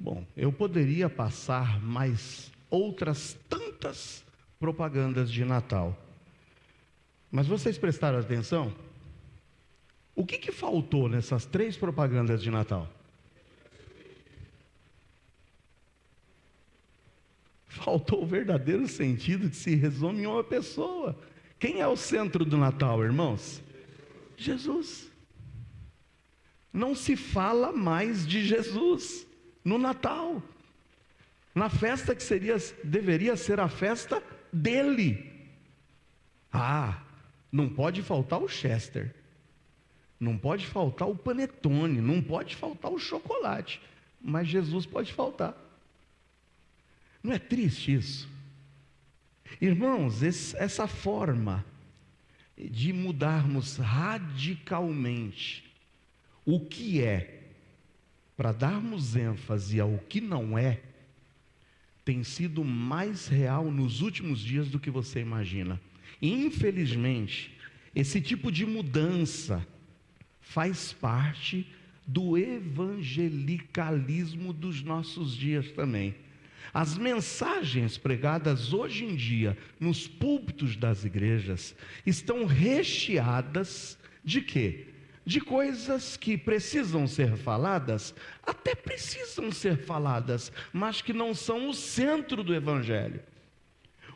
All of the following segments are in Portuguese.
Bom, eu poderia passar mais outras tantas propagandas de Natal, mas vocês prestaram atenção? O que faltou nessas 3 propagandas de Natal? Faltou o verdadeiro sentido que se resume em uma pessoa. Quem é o centro do Natal, irmãos? Jesus. Não se fala mais de Jesus no Natal, na festa que deveria ser a festa dele. Não pode faltar o Chester, não pode faltar o panetone, não pode faltar o chocolate, mas Jesus pode faltar. Não é triste isso? Irmãos, essa forma de mudarmos radicalmente o que é, para darmos ênfase ao que não é, tem sido mais real nos últimos dias do que você imagina. E, infelizmente, esse tipo de mudança faz parte do evangelicalismo dos nossos dias também. As mensagens pregadas hoje em dia nos púlpitos das igrejas estão recheadas de quê? De coisas que precisam ser faladas, até precisam ser faladas, mas que não são o centro do evangelho.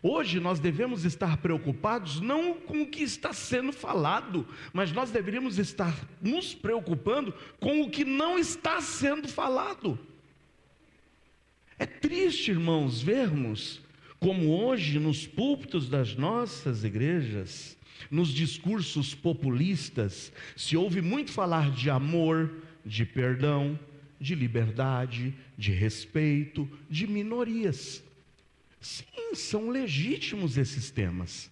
Hoje nós devemos estar preocupados não com o que está sendo falado, mas nós deveríamos estar nos preocupando com o que não está sendo falado. É triste, irmãos, vermos como hoje nos púlpitos das nossas igrejas, nos discursos populistas, se ouve muito falar de amor, de perdão, de liberdade, de respeito, de minorias. Sim, são legítimos esses temas,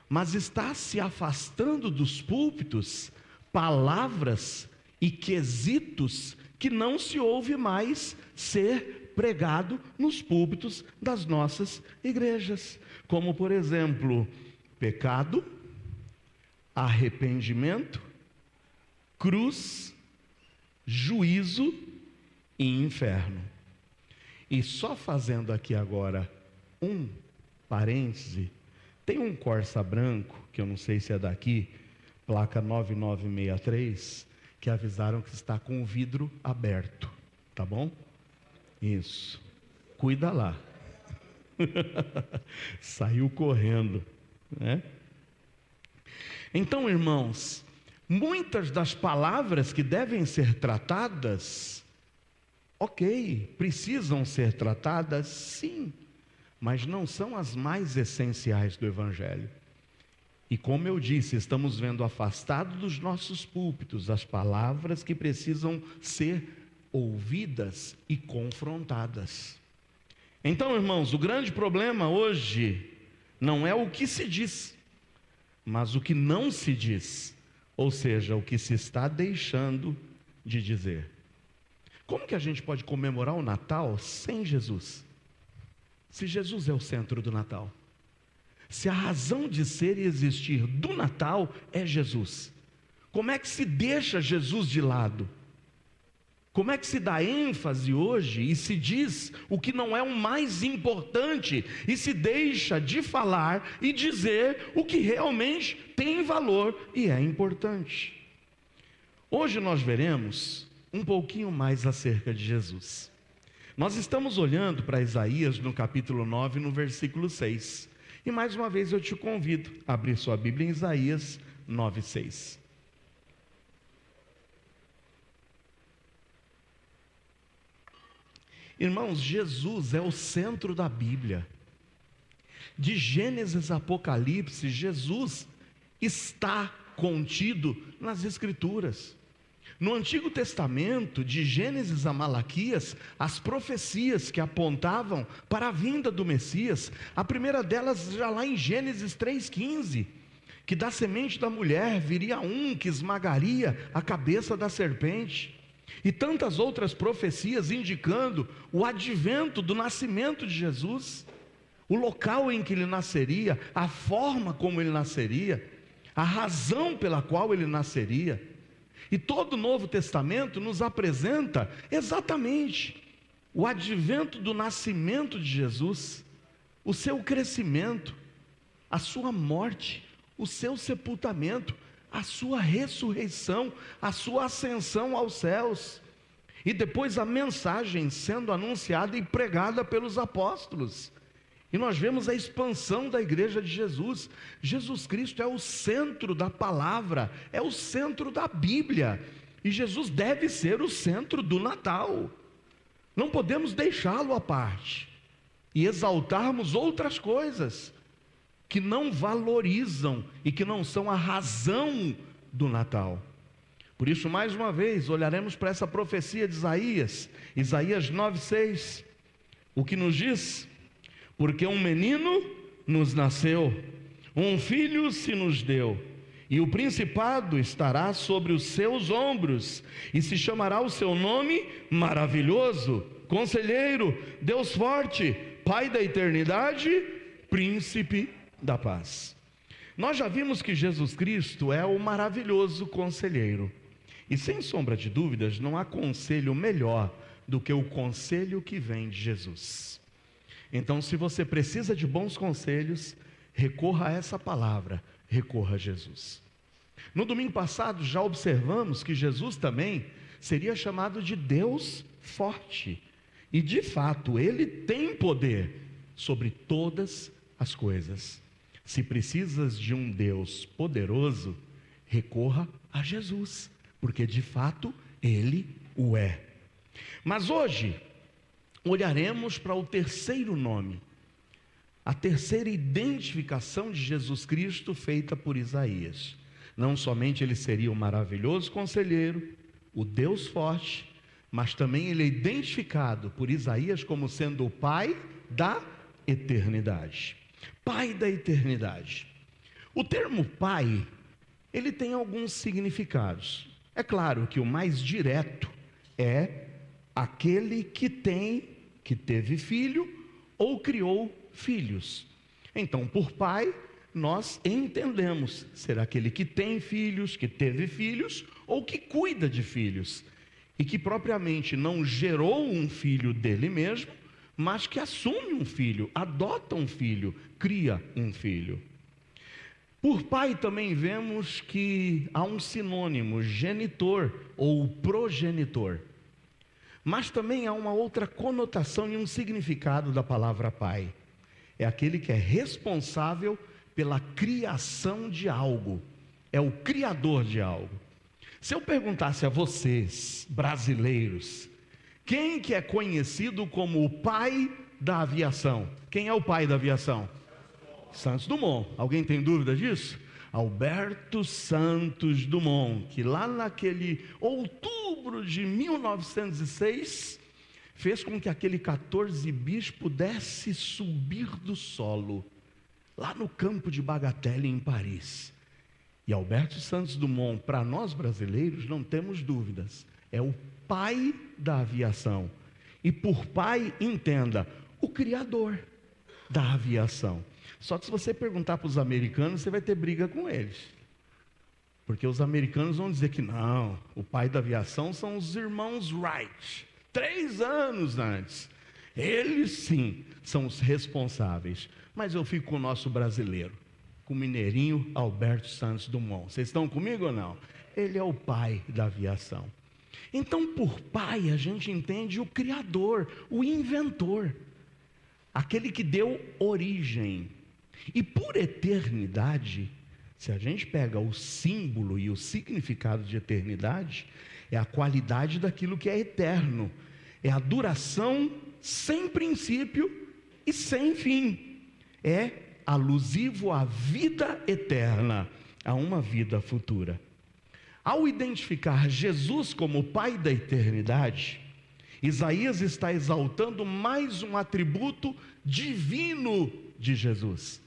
mas está se afastando dos púlpitos palavras e quesitos que não se ouve mais ser pregado nos púlpitos das nossas igrejas, como por exemplo, pecado, arrependimento, cruz, juízo e inferno. E só fazendo aqui agora um parêntese, tem um Corsa branco, que eu não sei se é daqui, placa 9963, que avisaram que está com o vidro aberto, tá bom? Isso, cuida lá. Saiu correndo, né? Então, irmãos, muitas das palavras que devem ser tratadas, ok, precisam ser tratadas, sim, mas não são as mais essenciais do evangelho. E como eu disse, estamos vendo afastado dos nossos púlpitos as palavras que precisam ser ouvidas e confrontadas. Então, irmãos, o grande problema hoje não é o que se diz, mas o que não se diz, ou seja, o que se está deixando de dizer. Como que a gente pode comemorar o Natal sem Jesus? Se Jesus é o centro do Natal, se a razão de ser e existir do Natal é Jesus, como é que se deixa Jesus de lado? Como é que se dá ênfase hoje e se diz o que não é o mais importante e se deixa de falar e dizer o que realmente tem valor e é importante? Hoje nós veremos um pouquinho mais acerca de Jesus. Nós estamos olhando para Isaías no capítulo 9, no versículo 6. E mais uma vez eu te convido a abrir sua Bíblia em Isaías 9, 6. Irmãos, Jesus é o centro da Bíblia. De Gênesis a Apocalipse, Jesus está contido nas Escrituras. No Antigo Testamento, de Gênesis a Malaquias, as profecias que apontavam para a vinda do Messias, a primeira delas já lá em Gênesis 3,15, que da semente da mulher viria um que esmagaria a cabeça da serpente. E tantas outras profecias indicando o advento do nascimento de Jesus, o local em que ele nasceria, a forma como ele nasceria, a razão pela qual ele nasceria. E todo o Novo Testamento nos apresenta exatamente o advento do nascimento de Jesus, o seu crescimento, a sua morte, o seu sepultamento, a sua ressurreição, a sua ascensão aos céus, e depois a mensagem sendo anunciada e pregada pelos apóstolos. E nós vemos a expansão da igreja de Jesus. Jesus Cristo é o centro da palavra, é o centro da Bíblia, e Jesus deve ser o centro do Natal. Não podemos deixá-lo à parte e exaltarmos outras coisas que não valorizam e que não são a razão do Natal. Por isso, mais uma vez, olharemos para essa profecia de Isaías, Isaías 9:6, o que nos diz: porque um menino nos nasceu, um filho se nos deu, e o principado estará sobre os seus ombros, e se chamará o seu nome Maravilhoso, Conselheiro, Deus Forte, Pai da Eternidade, Príncipe da Paz. Nós já vimos que Jesus Cristo é o maravilhoso conselheiro, e sem sombra de dúvidas, não há conselho melhor do que o conselho que vem de Jesus. Então, se você precisa de bons conselhos, recorra a essa palavra, recorra a Jesus. No domingo passado já observamos que Jesus também seria chamado de Deus Forte, e de fato Ele tem poder sobre todas as coisas. Se precisas de um Deus poderoso, recorra a Jesus, porque de fato Ele o é. Mas hoje olharemos para o terceiro nome, a terceira identificação de Jesus Cristo feita por Isaías. Não somente Ele seria o maravilhoso conselheiro, o Deus forte, mas também Ele é identificado por Isaías como sendo o Pai da eternidade. Pai da eternidade. O termo Pai, ele tem alguns significados. É claro que o mais direto é aquele que teve filho ou criou filhos. Então, por pai, nós entendemos ser aquele que tem filhos, que teve filhos, ou que cuida de filhos, e que propriamente não gerou um filho dele mesmo, mas que assume um filho, adota um filho, cria um filho. Por pai também vemos que há um sinônimo, genitor ou progenitor. Mas também há uma outra conotação e um significado da palavra pai. É aquele que é responsável pela criação de algo, é o criador de algo. Se eu perguntasse a vocês, brasileiros, quem que é conhecido como o pai da aviação? Quem é o pai da aviação? Santos Dumont. Alguém tem dúvida disso? Alberto Santos Dumont, que lá naquele outubro de 1906, fez com que aquele 14 bis pudesse subir do solo, lá no campo de Bagatelle, em Paris. E Alberto Santos Dumont, para nós brasileiros, não temos dúvidas, é o pai da aviação. E por pai, entenda, o criador da aviação. Só que se você perguntar para os americanos, você vai ter briga com eles. Porque os americanos vão dizer que não, o pai da aviação são os irmãos Wright, 3 anos antes. Eles sim são os responsáveis. Mas eu fico com o nosso brasileiro, com o mineirinho Alberto Santos Dumont. Vocês estão comigo ou não? Ele é o pai da aviação. Então, por pai, a gente entende o criador, o inventor, aquele que deu origem. E por eternidade, se a gente pega o símbolo e o significado de eternidade, é a qualidade daquilo que é eterno, é a duração sem princípio e sem fim, é alusivo à vida eterna, a uma vida futura. Ao identificar Jesus como o Pai da eternidade, Isaías está exaltando mais um atributo divino de Jesus.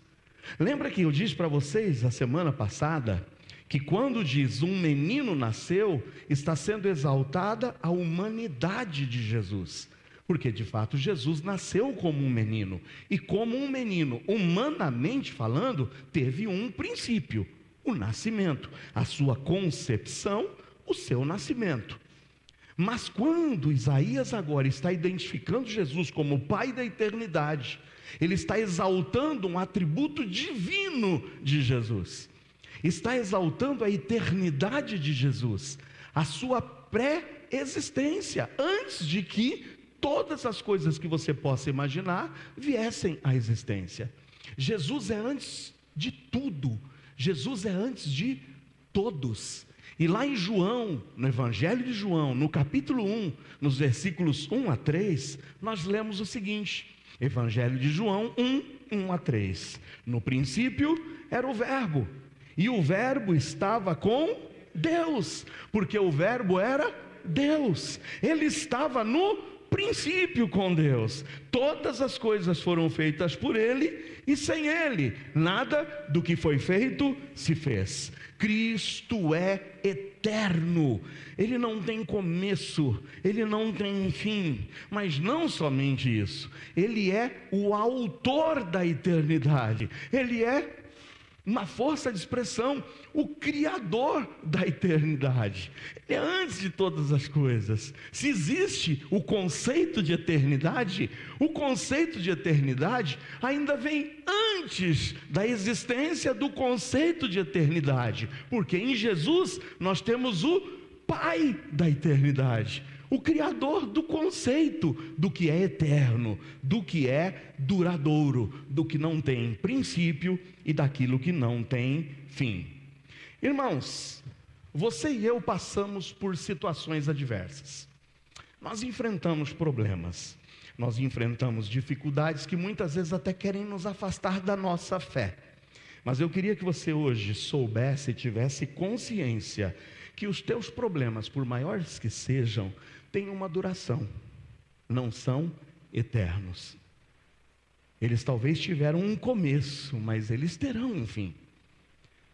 Lembra que eu disse para vocês a semana passada que quando diz um menino nasceu, está sendo exaltada a humanidade de Jesus, porque de fato Jesus nasceu como um menino, e como um menino, humanamente falando, teve um princípio, o nascimento, a sua concepção, o seu nascimento. Mas quando Isaías agora está identificando Jesus como o Pai da eternidade, ele está exaltando um atributo divino de Jesus, está exaltando a eternidade de Jesus, a sua pré-existência, antes de que todas as coisas que você possa imaginar viessem à existência. Jesus é antes de tudo, Jesus é antes de todos. E lá em João, no Evangelho de João, no capítulo 1, nos versículos 1 a 3, nós lemos o seguinte: Evangelho de João 1 a 3. No princípio era o Verbo, e o Verbo estava com Deus, porque o Verbo era Deus, ele estava no princípio com Deus. Todas as coisas foram feitas por ele, e sem ele nada do que foi feito se fez. Cristo é eterno, ele não tem começo, ele não tem fim. Mas não somente isso, ele é o autor da eternidade, ele é uma força de expressão, o Criador da eternidade. Ele é antes de todas as coisas. Se existe o conceito de eternidade, o conceito de eternidade ainda vem antes da existência do conceito de eternidade, porque em Jesus nós temos o Pai da eternidade, o Criador do conceito do que é eterno, do que é duradouro, do que não tem princípio e daquilo que não tem fim. Irmãos, você e eu passamos por situações adversas, nós enfrentamos problemas, nós enfrentamos dificuldades que muitas vezes até querem nos afastar da nossa fé. Mas eu queria que você hoje soubesse e tivesse consciência que os teus problemas, por maiores que sejam, têm uma duração, não são eternos. Eles talvez tiveram um começo, mas eles terão um fim.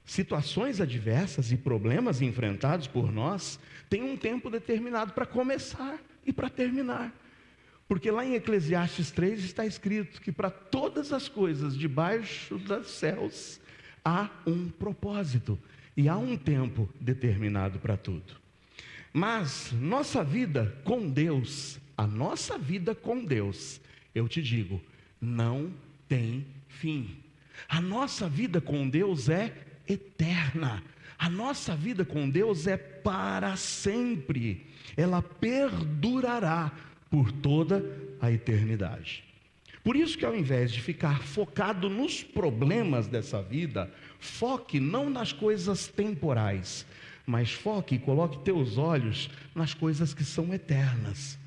Situações adversas e problemas enfrentados por nós têm um tempo determinado para começar e para terminar. Porque lá em Eclesiastes 3 está escrito que para todas as coisas debaixo dos céus há um propósito e há um tempo determinado para tudo. Mas nossa vida com Deus, a nossa vida com Deus, eu te digo, não tem fim. A nossa vida com Deus é eterna. A nossa vida com Deus é para sempre. Ela perdurará por toda a eternidade. Por isso que ao invés de ficar focado nos problemas dessa vida, foque não nas coisas temporais, mas foque e coloque teus olhos nas coisas que são eternas.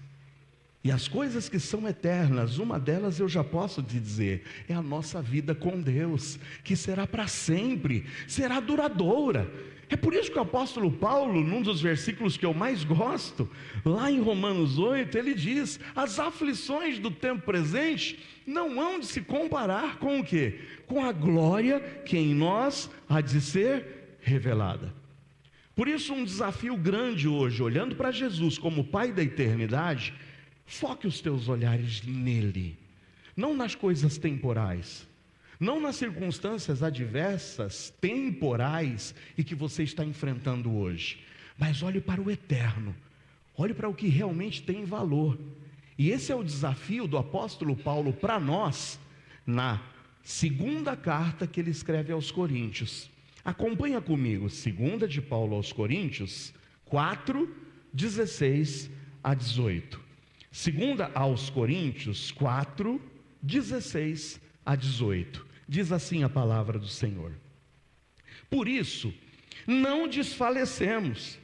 E as coisas que são eternas, uma delas eu já posso te dizer, é a nossa vida com Deus, que será para sempre, será duradoura. É por isso que o apóstolo Paulo, num dos versículos que eu mais gosto, lá em Romanos 8, ele diz: as aflições do tempo presente não hão de se comparar com o quê? Com a glória que em nós há de ser revelada. Por isso um desafio grande hoje, olhando para Jesus como Pai da eternidade, foque os teus olhares nele, não nas coisas temporais, não nas circunstâncias adversas, temporais e que você está enfrentando hoje, mas olhe para o eterno, olhe para o que realmente tem valor. E esse é o desafio do apóstolo Paulo para nós, na segunda carta que ele escreve aos Coríntios. Acompanha comigo, segunda de Paulo aos Coríntios, 4, 16 a 18. Segunda aos Coríntios 4, 16 a 18. Diz assim a palavra do Senhor: por isso, não desfalecemos,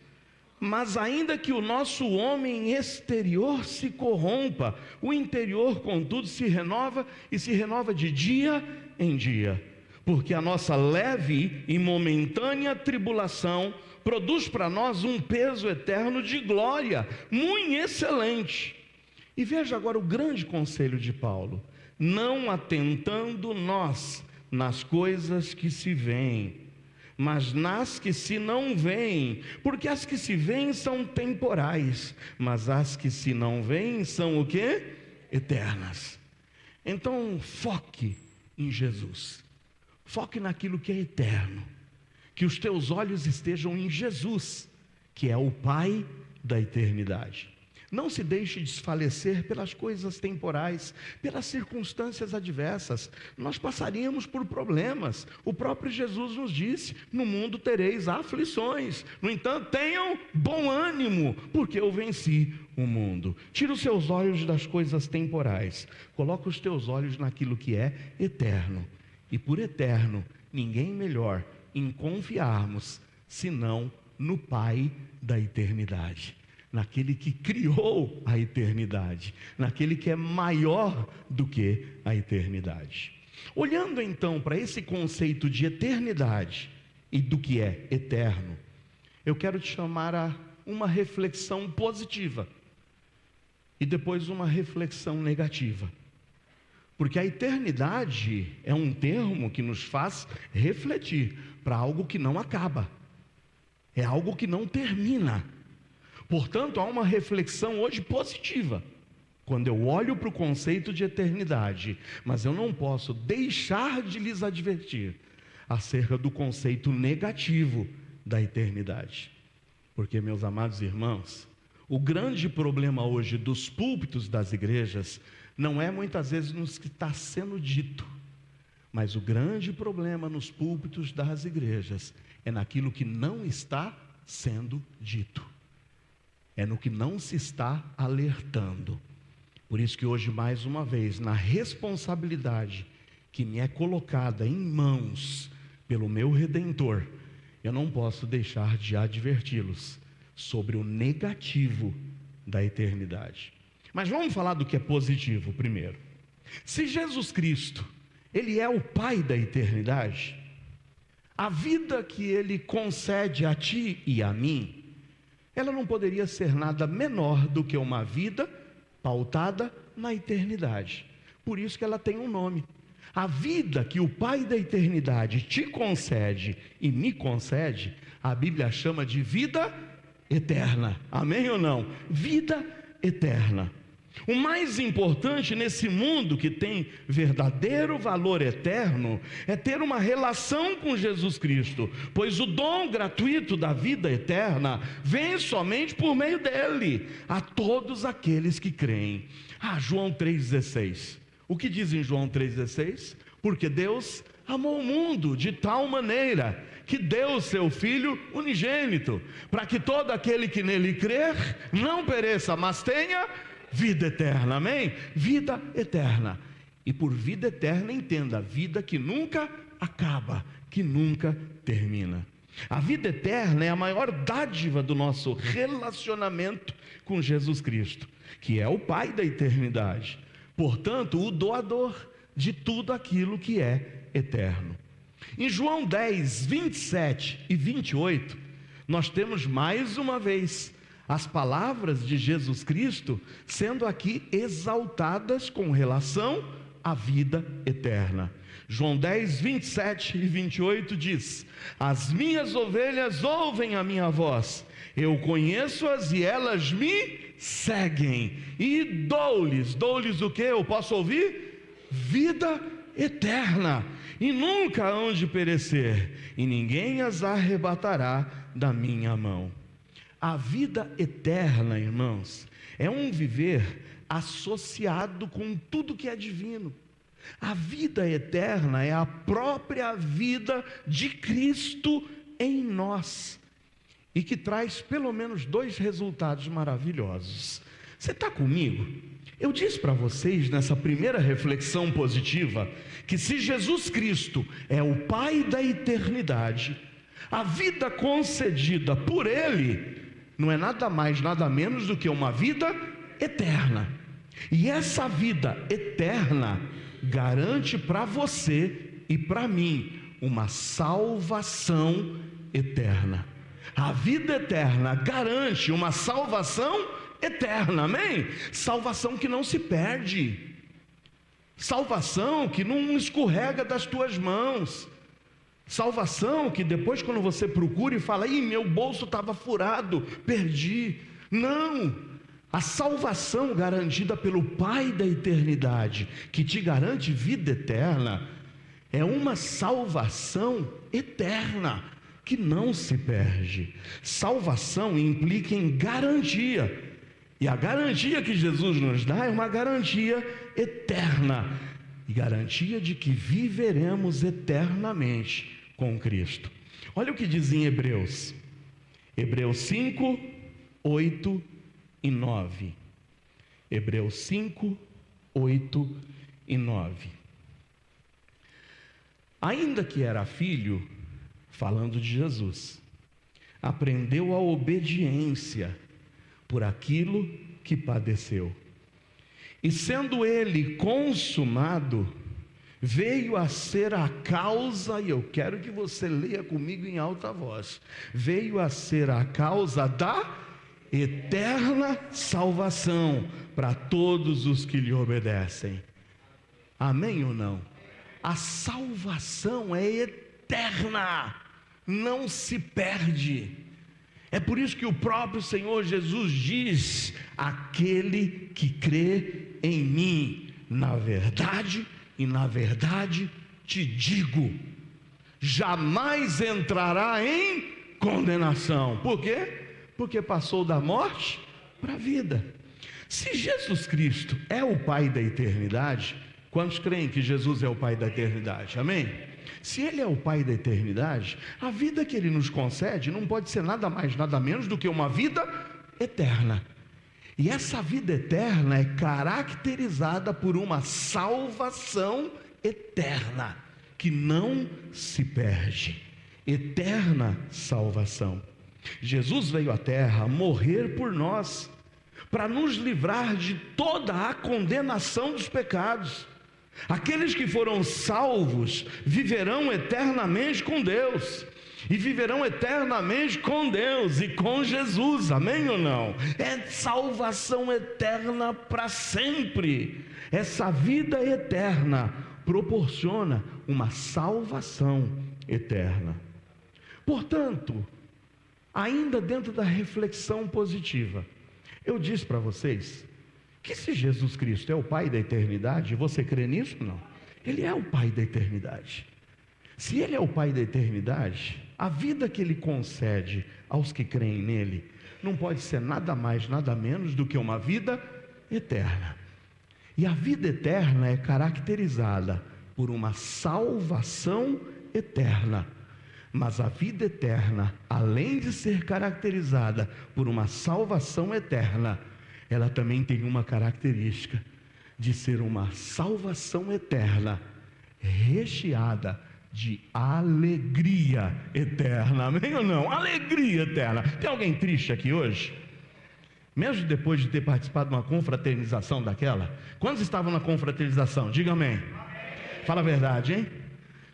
mas ainda que o nosso homem exterior se corrompa, o interior, contudo, se renova e se renova de dia em dia. Porque a nossa leve e momentânea tribulação produz para nós um peso eterno de glória, muito excelente. E veja agora o grande conselho de Paulo: não atentando nós nas coisas que se veem, mas nas que se não veem, porque as que se veem são temporais, mas as que se não veem são o quê? Eternas. Então foque em Jesus, foque naquilo que é eterno, que os teus olhos estejam em Jesus, que é o Pai da eternidade. Não se deixe desfalecer pelas coisas temporais, pelas circunstâncias adversas. Nós passaríamos por problemas. O próprio Jesus nos disse: no mundo tereis aflições. No entanto, tenham bom ânimo, porque eu venci o mundo. Tira os seus olhos das coisas temporais. Coloca os teus olhos naquilo que é eterno. E por eterno, ninguém melhor em confiarmos, senão no Pai da eternidade. Naquele que criou a eternidade, naquele que é maior do que a eternidade. Olhando então para esse conceito de eternidade e do que é eterno, eu quero te chamar a uma reflexão positiva e depois uma reflexão negativa. Porque a eternidade é um termo que nos faz refletir para algo que não acaba, é algo que não termina. Portanto, há uma reflexão hoje positiva, quando eu olho para o conceito de eternidade, mas eu não posso deixar de lhes advertir acerca do conceito negativo da eternidade. Porque, meus amados irmãos, o grande problema hoje dos púlpitos das igrejas não é muitas vezes no que está sendo dito, mas o grande problema nos púlpitos das igrejas é naquilo que não está sendo dito. É no que não se está alertando. Por isso que hoje, mais uma vez, na responsabilidade que me é colocada em mãos pelo meu Redentor, eu não posso deixar de adverti-los sobre o negativo da eternidade. Mas vamos falar do que é positivo primeiro. Se Jesus Cristo, Ele é o Pai da eternidade, a vida que Ele concede a ti e a mim, ela não poderia ser nada menor do que uma vida pautada na eternidade. Por isso que ela tem um nome. A vida que o Pai da eternidade te concede e me concede, a Bíblia chama de vida eterna. Amém ou não? Vida eterna. O mais importante nesse mundo que tem verdadeiro valor eterno é ter uma relação com Jesus Cristo, pois o dom gratuito da vida eterna vem somente por meio dele, a todos aqueles que creem. João 3,16. O que diz em João 3,16? Porque Deus amou o mundo de tal maneira que deu o seu Filho unigênito, para que todo aquele que nele crer não pereça, mas tenha vida eterna, amém? Vida eterna. E por vida eterna, entenda, vida que nunca acaba, que nunca termina. A vida eterna é a maior dádiva do nosso relacionamento com Jesus Cristo, que é o Pai da eternidade. Portanto, o doador de tudo aquilo que é eterno. Em João 10, 27 e 28, nós temos mais uma vez as palavras de Jesus Cristo sendo aqui exaltadas com relação à vida eterna. João 10, 27 e 28 diz: as minhas ovelhas ouvem a minha voz, eu conheço-as e elas me seguem, e dou-lhes o que eu posso ouvir? Vida eterna, e nunca hão de perecer, e ninguém as arrebatará da minha mão. A vida eterna, irmãos, é um viver associado com tudo que é divino. A vida eterna é a própria vida de Cristo em nós, e que traz pelo menos 2 resultados maravilhosos. Você está comigo? Eu disse para vocês nessa primeira reflexão positiva que se Jesus Cristo é o Pai da eternidade, a vida concedida por Ele não é nada mais, nada menos do que uma vida eterna. E essa vida eterna garante para você e para mim uma salvação eterna. A vida eterna garante uma salvação eterna, amém? Salvação que não se perde, salvação que não escorrega das tuas mãos, salvação que depois quando você procura e fala: ih, meu bolso estava furado, perdi. Não, a salvação garantida pelo Pai da eternidade, que te garante vida eterna, é uma salvação eterna, que não se perde. Salvação implica em garantia. E a garantia que Jesus nos dá é uma garantia eterna. E garantia de que viveremos eternamente com Cristo. Olha o que diz em Hebreus. Hebreus 5, 8 e 9. Hebreus 5, 8 e 9. Ainda que era filho, falando de Jesus, aprendeu a obediência por aquilo que padeceu. E sendo ele consumado, veio a ser a causa, e eu quero que você leia comigo em alta voz, veio a ser a causa da eterna salvação para todos os que lhe obedecem. Amém ou não? A salvação é eterna, não se perde. É por isso que o próprio Senhor Jesus diz: aquele que crê em mim, na verdade e na verdade te digo, jamais entrará em condenação. Por quê? Porque passou da morte para a vida. Se Jesus Cristo é o Pai da eternidade, quantos creem que Jesus é o Pai da eternidade? Amém? Se Ele é o Pai da eternidade, a vida que Ele nos concede não pode ser nada mais, nada menos do que uma vida eterna. E essa vida eterna é caracterizada por uma salvação eterna, que não se perde. Eterna salvação. Jesus veio à terra morrer por nós, para nos livrar de toda a condenação dos pecados. Aqueles que foram salvos viverão eternamente com Deus, e viverão eternamente com Deus e com Jesus, amém ou não? É salvação eterna para sempre. Essa vida eterna proporciona uma salvação eterna. Portanto, ainda dentro da reflexão positiva, eu disse para vocês que se Jesus Cristo é o Pai da eternidade, você crê nisso ou não? Ele é o Pai da eternidade. Se Ele é o Pai da eternidade, a vida que Ele concede aos que creem nele não pode ser nada mais, nada menos do que uma vida eterna. E a vida eterna é caracterizada por uma salvação eterna. Mas a vida eterna, além de ser caracterizada por uma salvação eterna, ela também tem uma característica de ser uma salvação eterna, recheada de alegria eterna, amém ou não? Alegria eterna. Tem alguém triste aqui hoje? Mesmo depois de ter participado de uma confraternização daquela? Quantos estavam na confraternização? Diga amém. Amém. Fala a verdade, hein?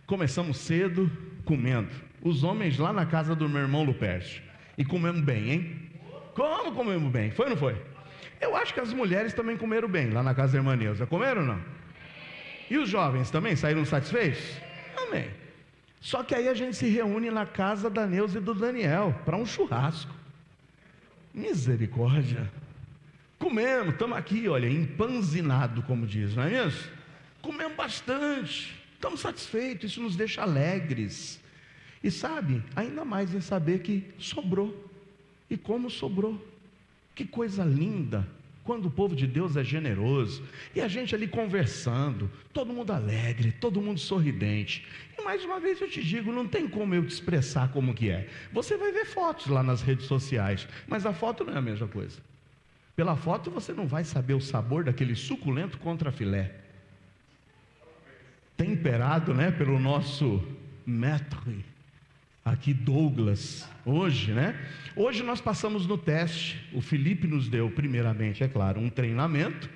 Começamos cedo, comendo. Os homens lá na casa do meu irmão Lupércio. E comemos bem, hein? Como comemos bem? Foi ou não foi? Eu acho que as mulheres também comeram bem lá na casa da irmã Neuza. Comeram ou não? E os jovens também saíram satisfeitos? Amém. Só que aí a gente se reúne na casa da Neuza e do Daniel para um churrasco. Misericórdia. Comemos, estamos aqui, olha, empanzinado, como diz, não é mesmo? Comemos bastante, estamos satisfeitos, isso nos deixa alegres. E sabe, ainda mais em saber que sobrou. E como sobrou. Que coisa linda, quando o povo de Deus é generoso, e a gente ali conversando, todo mundo alegre, todo mundo sorridente. E mais uma vez eu te digo, não tem como eu te expressar como que é. Você vai ver fotos lá nas redes sociais, mas a foto não é a mesma coisa. Pela foto você não vai saber o sabor daquele suculento contrafilé, temperado, né, pelo nosso maître aqui, Douglas, hoje, né? Hoje nós passamos no teste, o Felipe nos deu, primeiramente, é claro, um treinamento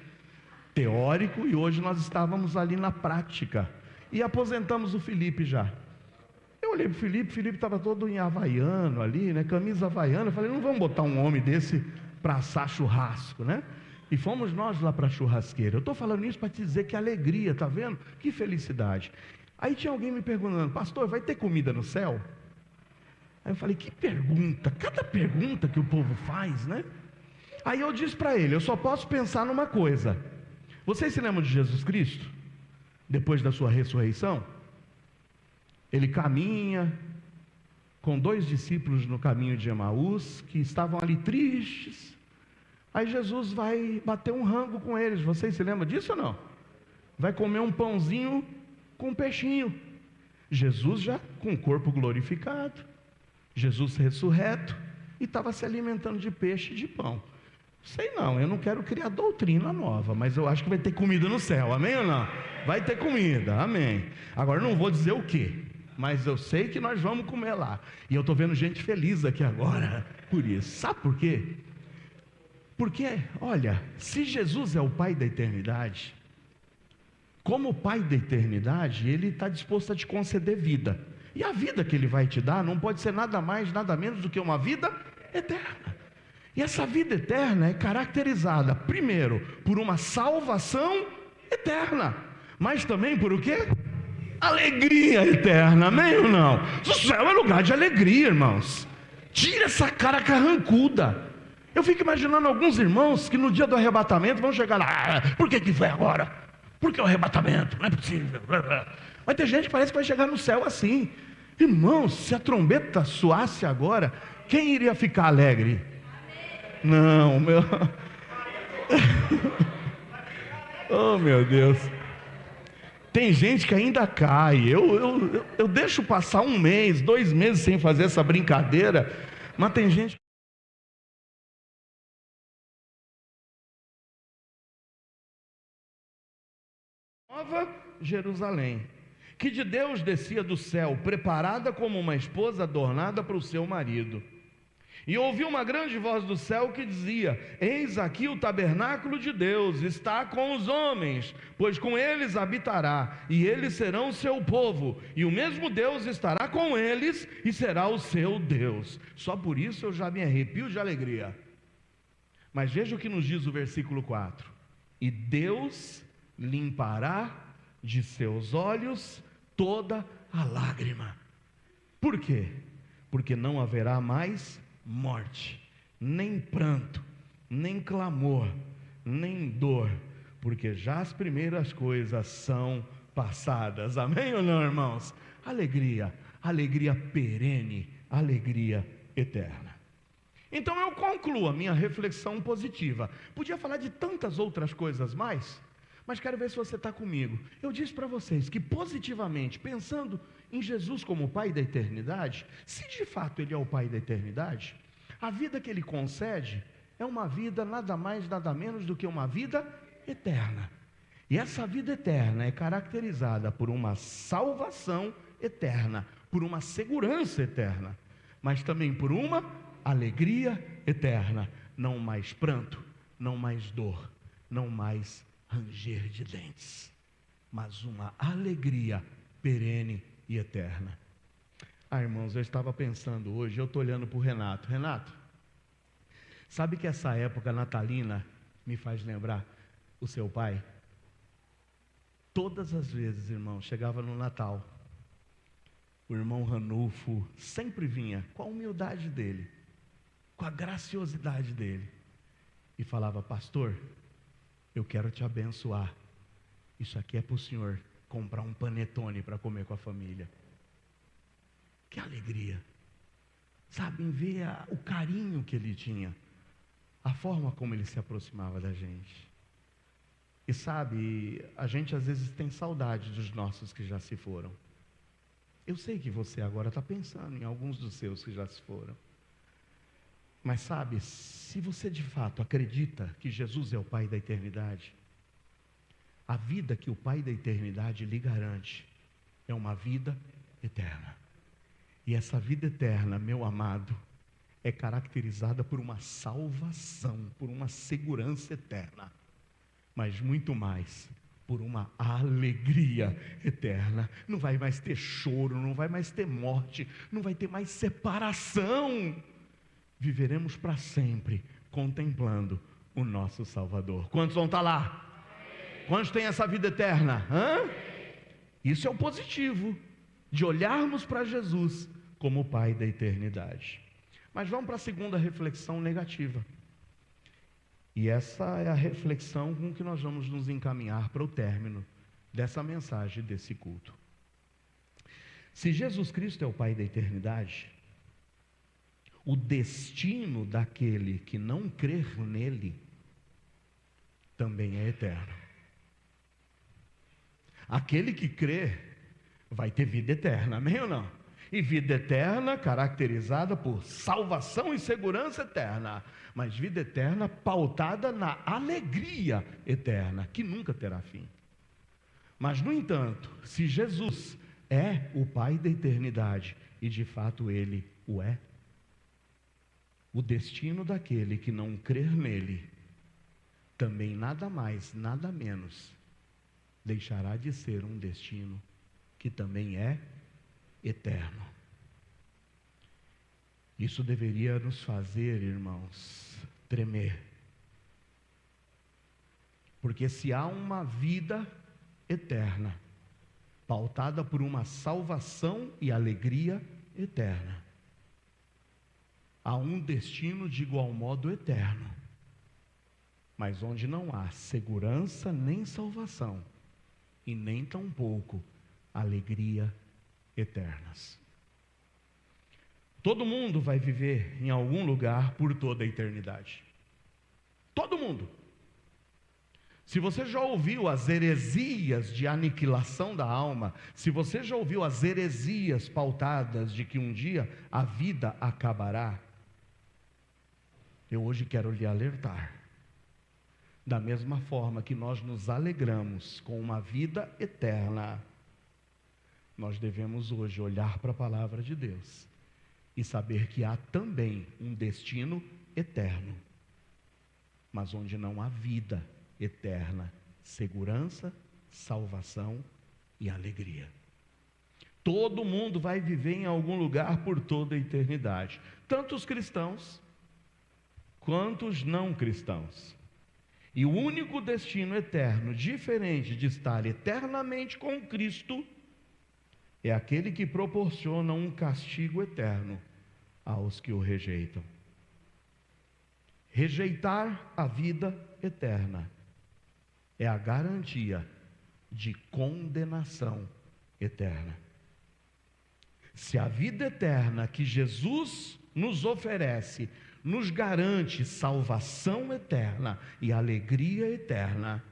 teórico, e hoje nós estávamos ali na prática, e aposentamos o Felipe já. Eu olhei para o Felipe estava todo em havaiano ali, né? Camisa havaiana, eu falei, não vamos botar um homem desse para assar churrasco, né? E fomos nós lá para a churrasqueira. Eu estou falando isso para te dizer que alegria, tá vendo? Que felicidade. Aí tinha alguém me perguntando, pastor, vai ter comida no céu? Aí eu falei, que pergunta, cada pergunta que o povo faz, né? Aí eu disse para ele, eu só posso pensar numa coisa. Vocês se lembram de Jesus Cristo? Depois da sua ressurreição? Ele caminha, com 2 discípulos no caminho de Emaús, que estavam ali tristes. Aí Jesus vai bater um rango com eles. Vocês se lembram disso ou não? Vai comer um pãozinho com um peixinho. Jesus já com o corpo glorificado, Jesus ressurreto, e estava se alimentando de peixe e de pão. Sei não, eu não quero criar doutrina nova, mas eu acho que vai ter comida no céu, amém ou não? Vai ter comida, amém. Agora não vou dizer o que, mas eu sei que nós vamos comer lá. E eu estou vendo gente feliz aqui agora por isso. Sabe por quê? Porque, olha, se Jesus é o Pai da eternidade, como Pai da eternidade, Ele está disposto a te conceder vida. E a vida que Ele vai te dar não pode ser nada mais, nada menos do que uma vida eterna. E essa vida eterna é caracterizada, primeiro, por uma salvação eterna, mas também por o quê? Alegria eterna, amém ou não? O céu é lugar de alegria, irmãos. Tira essa cara carrancuda. Eu fico imaginando alguns irmãos que no dia do arrebatamento vão chegar lá, por que foi agora? Por que o arrebatamento? Não é possível. Vai ter gente que parece que vai chegar no céu assim. Irmãos, se a trombeta soasse agora, quem iria ficar alegre? Não, meu. Oh, meu Deus. Tem gente que ainda cai. Eu deixo passar 1 mês, 2 meses sem fazer essa brincadeira, mas tem gente. Nova Jerusalém, que de Deus descia do céu, preparada como uma esposa adornada para o seu marido. E ouvi uma grande voz do céu que dizia: eis aqui o tabernáculo de Deus, está com os homens, pois com eles habitará, e eles serão o seu povo, e o mesmo Deus estará com eles, e será o seu Deus. Só por isso eu já me arrepio de alegria. Mas veja o que nos diz o versículo 4: e Deus limpará de seus olhos toda a lágrima. Por quê? Porque não haverá mais morte, nem pranto, nem clamor, nem dor, porque já as primeiras coisas são passadas. Amém ou não, irmãos? Alegria, alegria perene, alegria eterna. Então eu concluo a minha reflexão positiva. Podia falar de tantas outras coisas mais, mas quero ver se você está comigo. Eu disse para vocês que positivamente, pensando em Jesus como o Pai da eternidade, se de fato Ele é o Pai da eternidade, a vida que Ele concede é uma vida nada mais, nada menos do que uma vida eterna. E essa vida eterna é caracterizada por uma salvação eterna, por uma segurança eterna, mas também por uma alegria eterna. Não mais pranto, não mais dor, não mais ranger de dentes, mas uma alegria perene e eterna. Irmãos, eu estava pensando hoje, eu estou olhando para o Renato. Renato, sabe que essa época natalina me faz lembrar o seu pai? Todas as vezes, irmão, chegava no Natal, o irmão Ranulfo sempre vinha com a humildade dele, com a graciosidade dele, e falava: pastor, eu quero te abençoar, isso aqui é para o senhor comprar um panetone para comer com a família. Que alegria, sabe, em ver o carinho que ele tinha, a forma como ele se aproximava da gente. E sabe, a gente às vezes tem saudade dos nossos que já se foram. Eu sei que você agora está pensando em alguns dos seus que já se foram. Mas sabe, se você de fato acredita que Jesus é o Pai da eternidade, a vida que o Pai da eternidade lhe garante é uma vida eterna. E essa vida eterna, meu amado, é caracterizada por uma salvação, por uma segurança eterna, mas muito mais por uma alegria eterna. Não vai mais ter choro, não vai mais ter morte, não vai ter mais separação. Viveremos para sempre contemplando o nosso Salvador. Quantos vão estar lá? Quantos têm essa vida eterna? Isso é o positivo de olharmos para Jesus como o Pai da eternidade. Mas vamos para a segunda reflexão negativa. E essa é a reflexão com que nós vamos nos encaminhar para o término dessa mensagem, desse culto. Se Jesus Cristo é o Pai da eternidade, o destino daquele que não crer nele também é eterno. Aquele que crê vai ter vida eterna, amém ou não? E vida eterna caracterizada por salvação e segurança eterna, mas vida eterna pautada na alegria eterna, que nunca terá fim. Mas, no entanto, se Jesus é o Pai da eternidade, e de fato Ele o é, o destino daquele que não crer nele, também nada mais, nada menos, deixará de ser um destino que também é eterno. Isso deveria nos fazer, irmãos, tremer. Porque se há uma vida eterna, pautada por uma salvação e alegria eterna, há um destino de igual modo eterno, mas onde não há segurança nem salvação, e nem tampouco alegria eternas. Todo mundo vai viver em algum lugar por toda a eternidade. Todo mundo. Se você já ouviu as heresias de aniquilação da alma, se você já ouviu as heresias pautadas de que um dia a vida acabará, eu hoje quero lhe alertar. Da mesma forma que nós nos alegramos com uma vida eterna, nós devemos hoje olhar para a palavra de Deus e saber que há também um destino eterno, mas onde não há vida eterna, segurança, salvação e alegria. Todo mundo vai viver em algum lugar por toda a eternidade, tanto os cristãos quanto os não cristãos. E o único destino eterno, diferente de estar eternamente com Cristo, é aquele que proporciona um castigo eterno aos que o rejeitam. Rejeitar a vida eterna é a garantia de condenação eterna. Se a vida eterna que Jesus nos oferece nos garante salvação eterna e alegria eterna,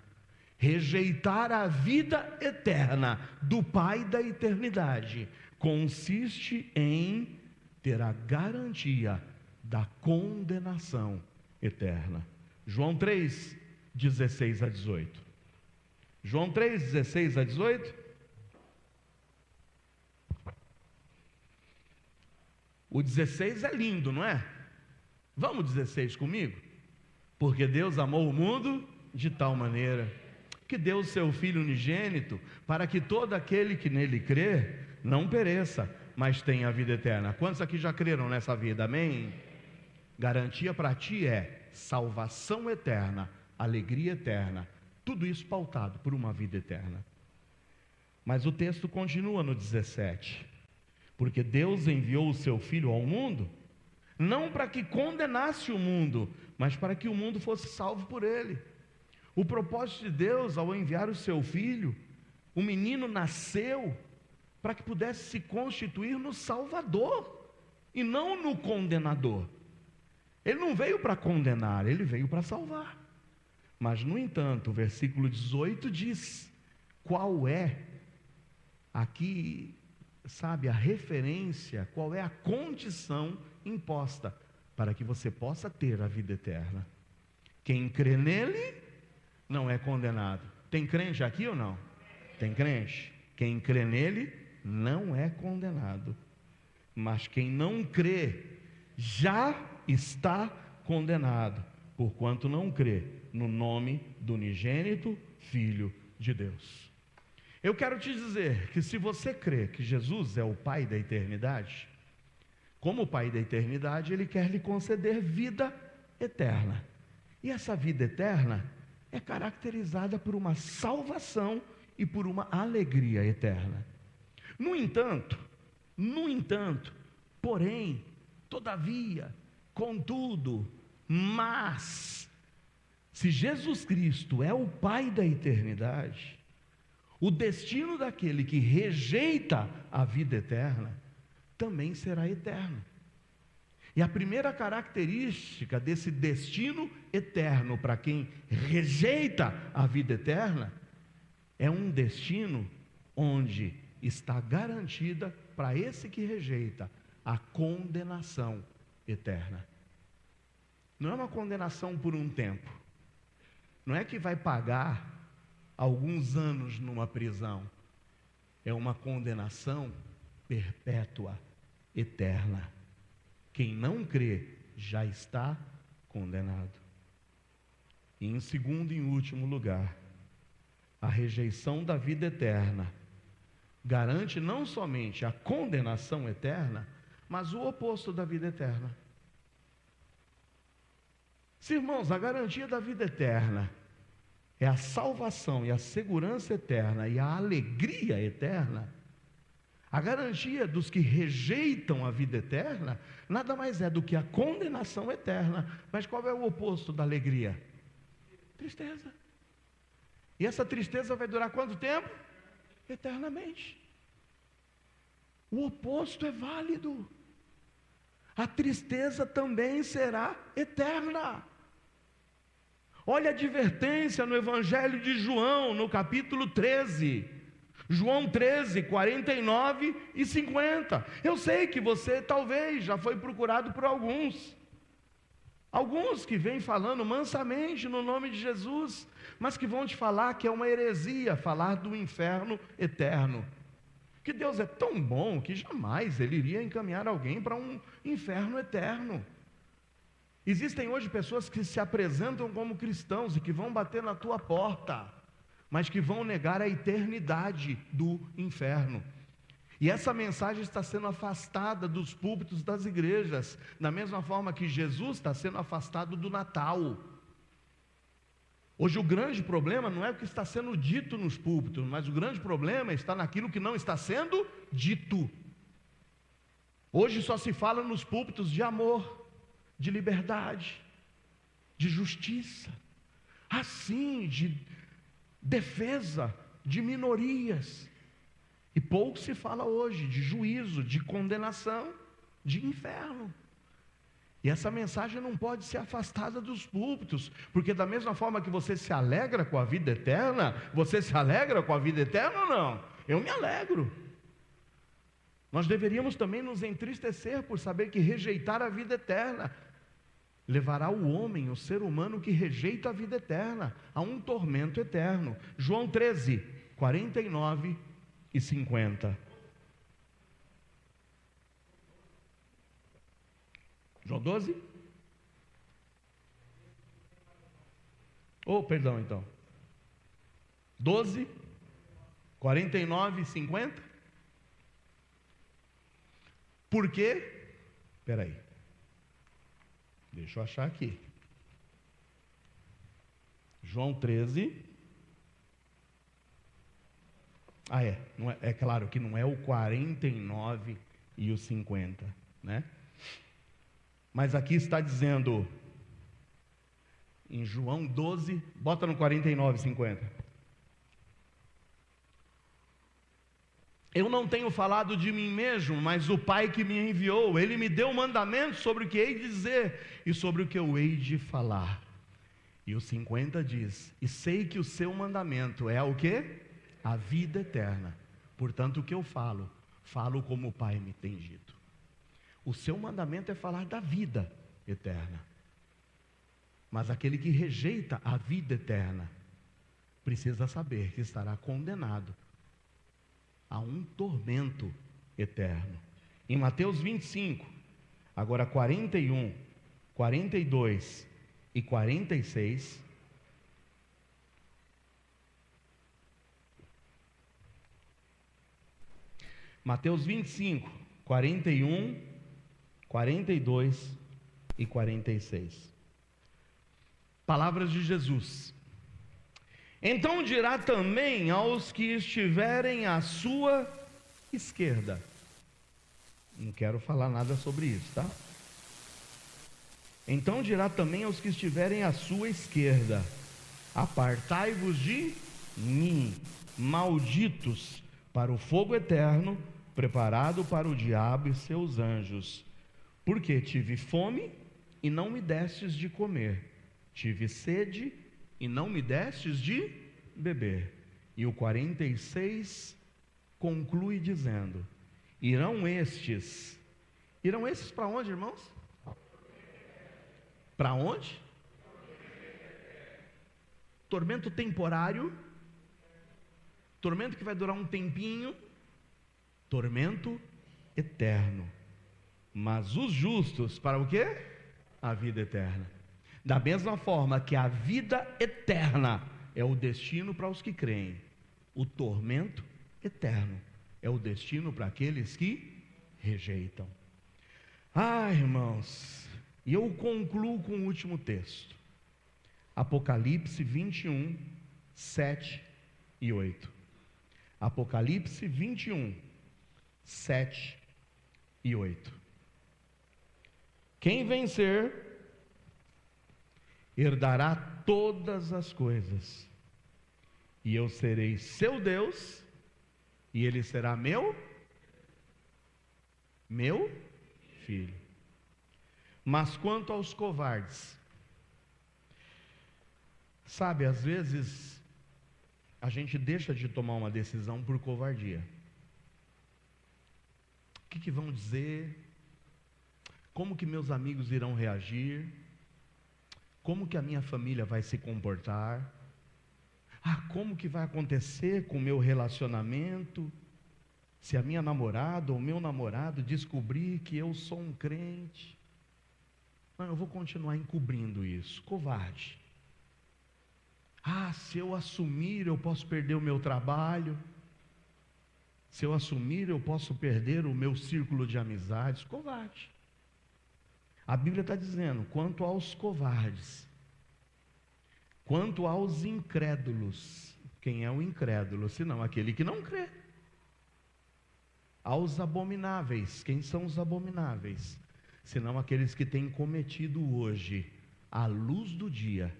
rejeitar a vida eterna do Pai da eternidade consiste em ter a garantia da condenação eterna. João 3, 16 a 18. João 3, 16 a 18. O 16 é lindo, não é? Vamos 16 comigo? Porque Deus amou o mundo de tal maneira que deu o seu Filho unigênito, para que todo aquele que nele crê não pereça, mas tenha a vida eterna. Quantos aqui já creram nessa vida? Amém? Garantia para ti é salvação eterna, alegria eterna, tudo isso pautado por uma vida eterna. Mas o texto continua no 17, porque Deus enviou o seu Filho ao mundo, não para que condenasse o mundo, mas para que o mundo fosse salvo por ele. O propósito de Deus, ao enviar o seu Filho, o menino nasceu para que pudesse se constituir no Salvador, e não no condenador. Ele não veio para condenar, ele veio para salvar. Mas, no entanto, o versículo 18 diz, qual é, aqui, sabe, a referência, qual é a condição imposta para que você possa ter a vida eterna. Quem crê nele não é condenado. Tem crente aqui ou não? Tem crente. Quem crê nele não é condenado. Mas quem não crê já está condenado, porquanto não crê no nome do unigênito Filho de Deus. Eu quero te dizer que se você crê que Jesus é o Pai da eternidade, como o Pai da eternidade, Ele quer lhe conceder vida eterna. E essa vida eterna é caracterizada por uma salvação e por uma alegria eterna. No entanto, porém, todavia, contudo, mas, se Jesus Cristo é o Pai da eternidade, o destino daquele que rejeita a vida eterna também será eterno. E a primeira característica desse destino eterno para quem rejeita a vida eterna é um destino onde está garantida para esse que rejeita a condenação eterna. Não é uma condenação por um tempo. Não é que vai pagar alguns anos numa prisão. É uma condenação perpétua, eterna. Quem não crê já está condenado. E em segundo e último lugar, a rejeição da vida eterna garante não somente a condenação eterna, mas o oposto da vida eterna. Se, irmãos, a garantia da vida eterna é a salvação e a segurança eterna e a alegria eterna, a garantia dos que rejeitam a vida eterna nada mais é do que a condenação eterna. Mas qual é o oposto da alegria? Tristeza. E essa tristeza vai durar quanto tempo? Eternamente. O oposto é válido. A tristeza também será eterna. Olha a advertência no Evangelho de João, no capítulo 13. João 13, 49 e 50. Eu sei que você talvez já foi procurado por alguns que vêm falando mansamente no nome de Jesus, mas que vão te falar que é uma heresia falar do inferno eterno. Que Deus é tão bom que jamais Ele iria encaminhar alguém para um inferno eterno. Existem hoje pessoas que se apresentam como cristãos e que vão bater na tua porta, mas que vão negar a eternidade do inferno. E essa mensagem está sendo afastada dos púlpitos das igrejas, da mesma forma que Jesus está sendo afastado do Natal. Hoje o grande problema não é o que está sendo dito nos púlpitos, mas o grande problema está naquilo que não está sendo dito. Hoje só se fala nos púlpitos de amor, de liberdade, de justiça, assim, de defesa de minorias. E pouco se fala hoje de juízo, de condenação, de inferno. E essa mensagem não pode ser afastada dos púlpitos, porque da mesma forma que você se alegra com a vida eterna, você se alegra com a vida eterna ou não? Eu me alegro. Nós deveríamos também nos entristecer por saber que rejeitar a vida eterna levará o homem, o ser humano que rejeita a vida eterna, a um tormento eterno. João 13, 49 e 50. João 12? Perdão então. 12, 49 e 50? Por quê? Espera aí. Deixa eu achar aqui. João 13. Não é claro que não é o 49 e o 50, né? Mas aqui está dizendo, em João 12, bota no 49 e 50. Eu não tenho falado de mim mesmo, mas o Pai que me enviou, Ele me deu mandamentos sobre o que hei de dizer e sobre o que eu hei de falar. E o 50 diz, e sei que o seu mandamento é o quê? A vida eterna. Portanto, o que eu falo como o Pai me tem dito. O seu mandamento é falar da vida eterna. Mas aquele que rejeita a vida eterna, precisa saber que estará condenado a um tormento eterno. Em Mateus 25, agora 41, 42 e 46, Mateus 25, 41, 42 e 46. Palavras de Jesus. Então dirá também aos que estiverem à sua esquerda. Não quero falar nada sobre isso, tá? Então dirá também aos que estiverem à sua esquerda: apartai-vos de mim, malditos, para o fogo eterno, preparado para o diabo e seus anjos. Porque tive fome e não me destes de comer, tive sede e não me destes de beber. E o 46 conclui dizendo: irão estes para onde, irmãos? Para onde? Tormento temporário, tormento que vai durar um tempinho, tormento eterno. Mas os justos, para o quê? A vida eterna. Da mesma forma que a vida eterna é o destino para os que creem, o tormento eterno é o destino para aqueles que rejeitam. Irmãos, e eu concluo com o último texto. Apocalipse 21, 7 e 8. Apocalipse 21, 7 e 8. Quem vencer herdará todas as coisas, e eu serei seu Deus, e ele será meu filho. Mas quanto aos covardes, sabe, às vezes a gente deixa de tomar uma decisão por covardia. O que vão dizer? Como que meus amigos irão reagir? Como que a minha família vai se comportar? Como que vai acontecer com o meu relacionamento? Se a minha namorada ou meu namorado descobrir que eu sou um crente, não, eu vou continuar encobrindo isso. Covarde. Se eu assumir, eu posso perder o meu trabalho. Se eu assumir, eu posso perder o meu círculo de amizades. Covarde. A Bíblia está dizendo: quanto aos covardes, quanto aos incrédulos. Quem é o incrédulo? Senão aquele que não crê. Aos abomináveis. Quem são os abomináveis? Senão aqueles que têm cometido hoje, à luz do dia,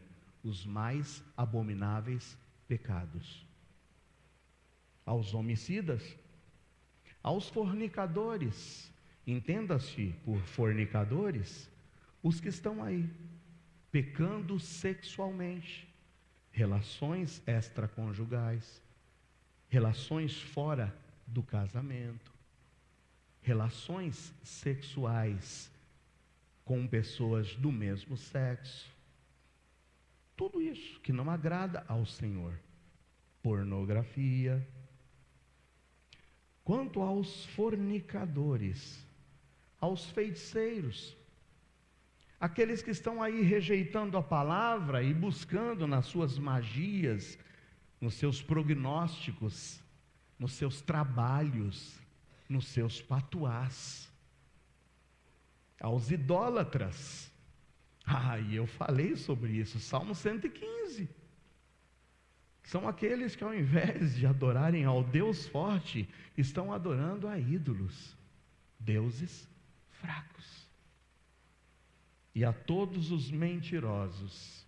os mais abomináveis pecados. Aos homicidas, aos fornicadores. Entenda-se por fornicadores os que estão aí pecando sexualmente, relações extraconjugais, relações fora do casamento, relações sexuais com pessoas do mesmo sexo. Tudo isso que não agrada ao Senhor. Pornografia. Quanto aos fornicadores, aos feiticeiros, aqueles que estão aí rejeitando a palavra e buscando nas suas magias, nos seus prognósticos, nos seus trabalhos, nos seus patuás. Aos idólatras, e eu falei sobre isso, Salmo 115. São aqueles que ao invés de adorarem ao Deus forte, estão adorando a ídolos, deuses fracos. E a todos os mentirosos,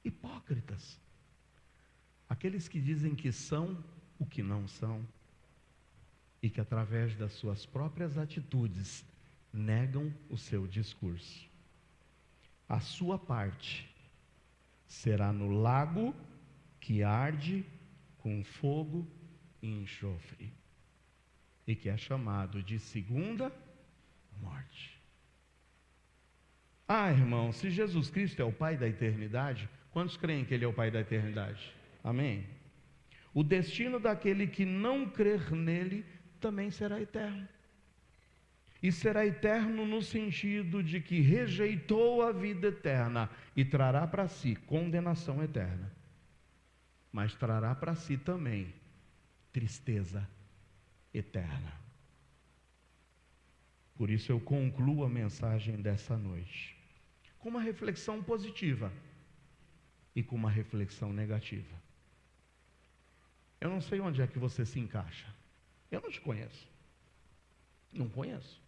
hipócritas, aqueles que dizem que são o que não são, e que através das suas próprias atitudes negam o seu discurso. A sua parte será no lago que arde com fogo e enxofre, e que é chamado de segunda morte. Irmão, se Jesus Cristo é o Pai da eternidade, quantos creem que Ele é o Pai da eternidade? Amém? O destino daquele que não crer nele também será eterno. E será eterno no sentido de que rejeitou a vida eterna e trará para si condenação eterna. Mas trará para si também tristeza eterna. Por isso eu concluo a mensagem dessa noite com uma reflexão positiva e com uma reflexão negativa. Eu não sei onde é que você se encaixa. Eu não te conheço. Não conheço.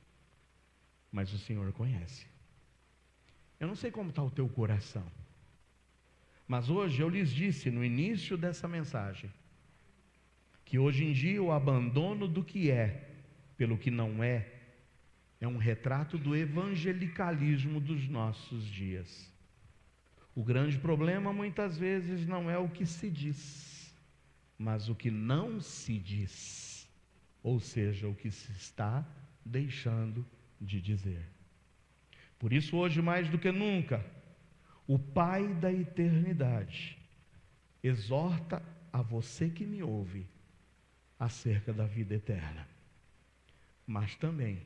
Mas o Senhor conhece. Eu não sei como está o teu coração. Mas hoje eu lhes disse no início dessa mensagem que hoje em dia o abandono do que é pelo que não é um retrato do evangelicalismo dos nossos dias. O grande problema muitas vezes não é o que se diz, mas o que não se diz, ou seja, o que se está deixando de dizer. Por isso, hoje mais do que nunca, o Pai da eternidade exorta a você que me ouve acerca da vida eterna, mas também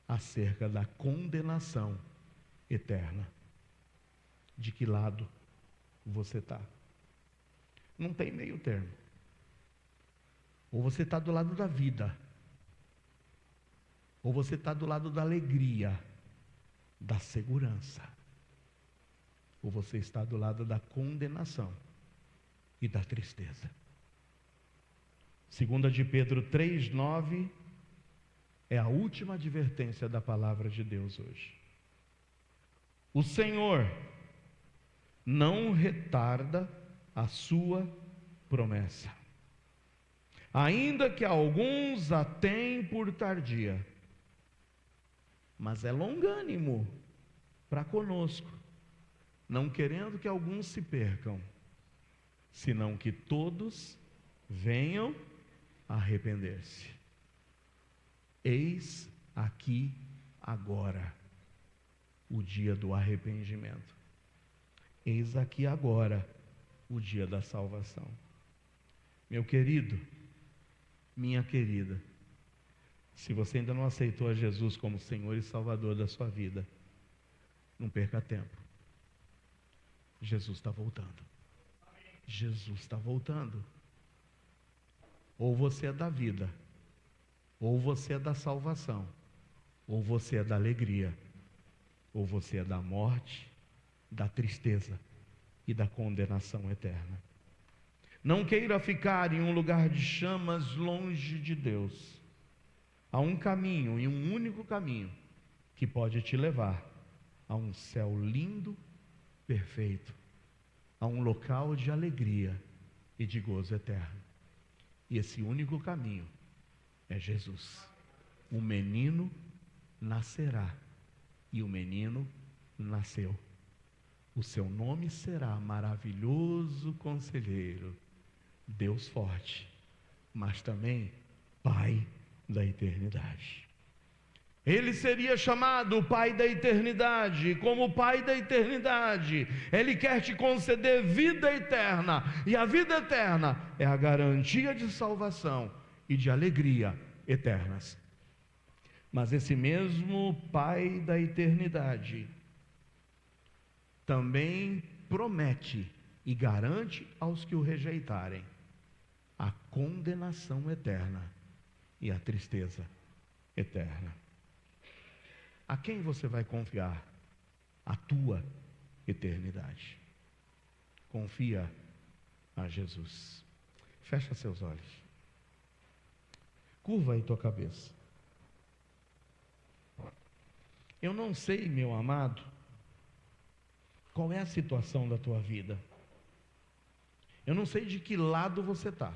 acerca da condenação eterna. De que lado você está? Não tem meio termo. Ou você está do lado da vida, ou você está do lado da alegria, da segurança, ou você está do lado da condenação e da tristeza. 2 de Pedro 3:9 é a última advertência da palavra de Deus hoje. O Senhor não retarda a sua promessa, ainda que alguns a tenham por tardia, mas é longânimo para conosco, não querendo que alguns se percam, senão que todos venham a arrepender-se. Eis aqui agora o dia do arrependimento. Eis aqui agora o dia da salvação. Meu querido, minha querida, se você ainda não aceitou a Jesus como Senhor e Salvador da sua vida, não perca tempo. Jesus está voltando. Jesus está voltando. Ou você é da vida, ou você é da salvação, ou você é da alegria, ou você é da morte, da tristeza e da condenação eterna. Não queira ficar em um lugar de chamas longe de Deus. Há um caminho, e um único caminho, que pode te levar a um céu lindo, perfeito, a um local de alegria e de gozo eterno. E esse único caminho é Jesus. O menino nascerá, e o menino nasceu. O seu nome será Maravilhoso Conselheiro, Deus Forte, mas também Pai da Eternidade. Ele seria chamado o Pai da Eternidade. Como Pai da Eternidade, Ele quer te conceder vida eterna, e a vida eterna é a garantia de salvação e de alegria eternas. Mas esse mesmo Pai da Eternidade também promete e garante aos que o rejeitarem a condenação eterna e a tristeza eterna. A quem você vai confiar a tua eternidade? Confia a Jesus. Fecha seus olhos. Curva aí tua cabeça. Eu não sei, meu amado, qual é a situação da tua vida. Eu não sei de que lado você está.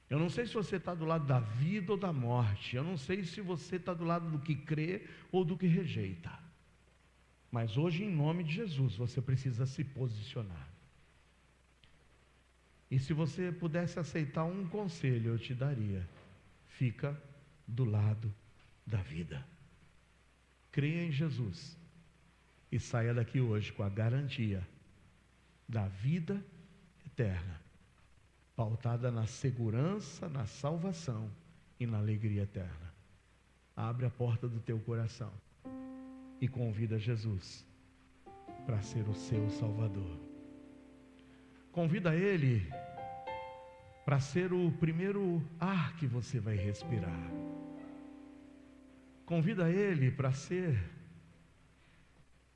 Eu não sei se você está do lado da vida ou da morte. Eu não sei se você está do lado do que crê ou do que rejeita. Mas hoje, em nome de Jesus, você precisa se posicionar. E se você pudesse aceitar um conselho, eu te daria: fica do lado da vida. Creia em Jesus e saia daqui hoje com a garantia da vida eterna, pautada na segurança, na salvação e na alegria eterna. Abre a porta do teu coração e convida Jesus para ser o seu Salvador. Convida Ele para ser o primeiro ar que você vai respirar. Convida Ele para ser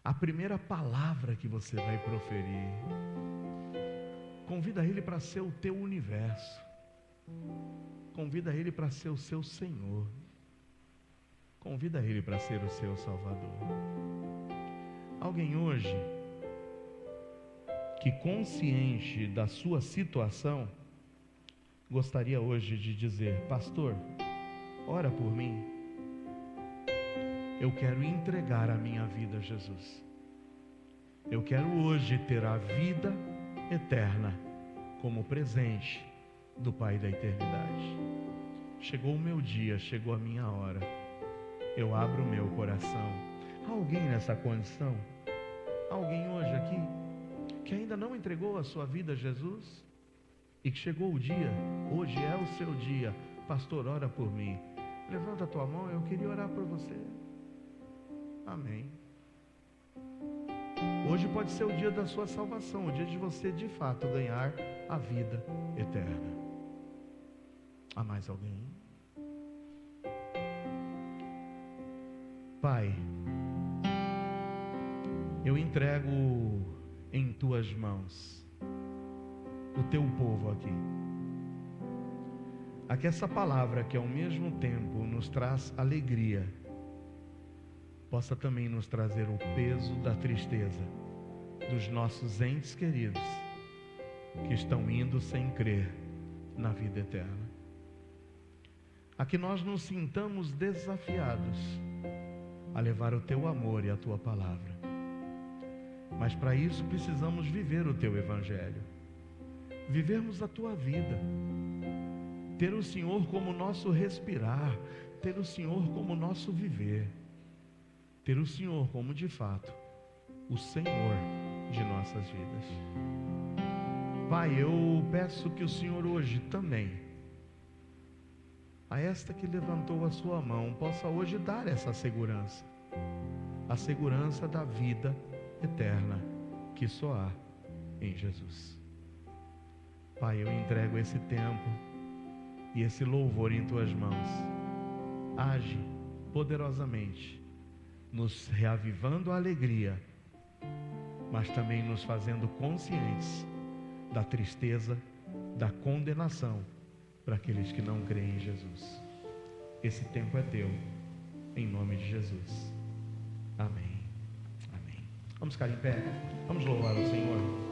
a primeira palavra que você vai proferir. Convida Ele para ser o teu universo. Convida Ele para ser o seu Senhor. Convida Ele para ser o seu Salvador. Alguém hoje que, consciente da sua situação, gostaria hoje de dizer: pastor, ora por mim. Eu quero entregar a minha vida a Jesus. Eu quero hoje ter a vida eterna como presente do Pai da eternidade. Chegou o meu dia, chegou a minha hora. Eu abro o meu coração. Há alguém nessa condição? Há alguém hoje aqui que ainda não entregou a sua vida a Jesus? E que chegou o dia, hoje é o seu dia. Pastor, ora por mim. Levanta a tua mão, eu queria orar por você. Amém. Hoje pode ser o dia da sua salvação, o dia de você de fato ganhar a vida eterna. Há mais alguém? Pai, eu entrego em tuas mãos o teu povo aqui. A que essa palavra, que ao mesmo tempo nos traz alegria, possa também nos trazer o peso da tristeza dos nossos entes queridos que estão indo sem crer na vida eterna. A que nós nos sintamos desafiados a levar o teu amor e a tua palavra. Mas para isso precisamos viver o teu evangelho, vivermos a tua vida, ter o Senhor como nosso respirar, ter o Senhor como nosso viver, ter o Senhor como de fato o Senhor de nossas vidas. Pai, eu peço que o Senhor hoje também, a esta que levantou a sua mão, possa hoje dar essa segurança, a segurança da vida eterna que só há em Jesus. Pai, eu entrego esse tempo e esse louvor em tuas mãos. Age poderosamente, nos reavivando a alegria, mas também nos fazendo conscientes da tristeza, da condenação para aqueles que não creem em Jesus. Esse tempo é teu, em nome de Jesus. Amém. Amém. Vamos ficar em pé, vamos louvar o Senhor.